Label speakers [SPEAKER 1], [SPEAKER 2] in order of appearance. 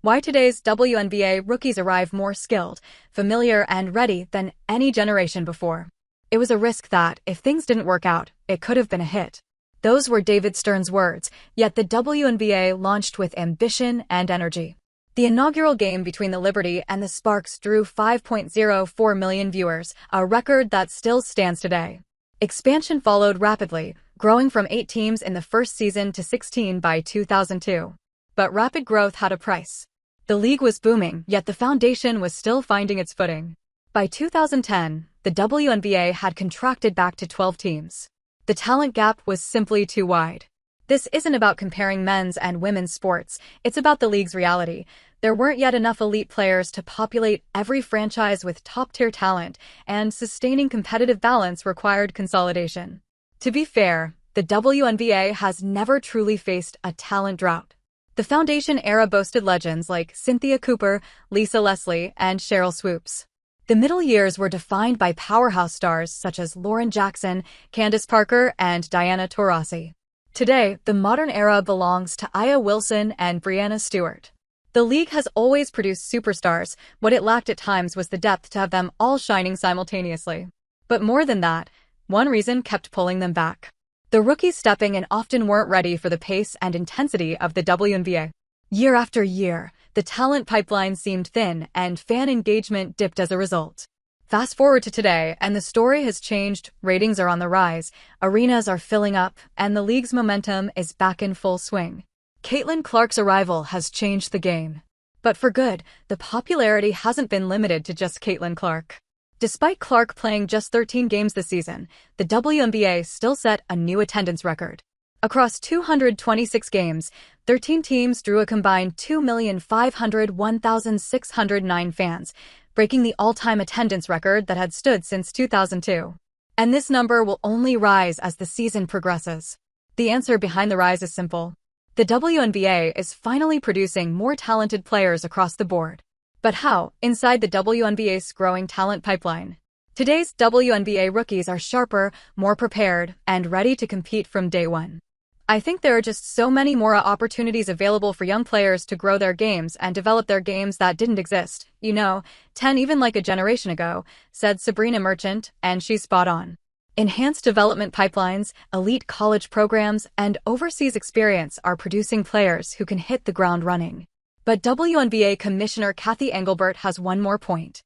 [SPEAKER 1] Why today's WNBA rookies arrive more skilled, familiar, and ready than any generation before. It was a risk that, if things didn't work out, it could have been a hit. Those were David Stern's words, yet the WNBA launched with ambition and energy. The inaugural game between the Liberty and the Sparks drew 5.04 million viewers, a record that still stands today. Expansion followed rapidly, growing from 8 teams in the first season to 16 by 2002. But rapid growth had a price. The league was booming, yet the foundation was still finding its footing. By 2010, the WNBA had contracted back to 12 teams. The talent gap was simply too wide. This isn't about comparing men's and women's sports, it's about the league's reality. There weren't yet enough elite players to populate every franchise with top-tier talent, and sustaining competitive balance required consolidation. To be fair, the WNBA has never truly faced a talent drought. The Foundation era boasted legends like Cynthia Cooper, Lisa Leslie, and Cheryl Swoops. The middle years were defined by powerhouse stars such as Lauren Jackson, Candace Parker, and Diana Taurasi. Today, the modern era belongs to Aya Wilson and Breanna Stewart. The league has always produced superstars. What it lacked at times was the depth to have them all shining simultaneously. But more than that, one reason kept pulling them back. The rookies stepping in often weren't ready for the pace and intensity of the WNBA. Year after year, the talent pipeline seemed thin, and fan engagement dipped as a result. Fast forward to today, and the story has changed. Ratings are on the rise, arenas are filling up, and the league's momentum is back in full swing. Caitlin Clark's arrival has changed the game. But for good, the popularity hasn't been limited to just Caitlin Clark. Despite Clark playing just 13 games this season, the WNBA still set a new attendance record. Across 226 games, 13 teams drew a combined 2,501,609 fans, breaking the all-time attendance record that had stood since 2002. And this number will only rise as the season progresses. The answer behind the rise is simple. The WNBA is finally producing more talented players across the board. But how, inside the WNBA's growing talent pipeline? Today's WNBA rookies are sharper, more prepared, and ready to compete from day one. I think there are just so many more opportunities available for young players to grow their games and develop their games that didn't exist, 10 even like a generation ago, said Sabrina Merchant, and she's spot on. Enhanced development pipelines, elite college programs, and overseas experience are producing players who can hit the ground running. But WNBA Commissioner Kathy Engelbert has one more point.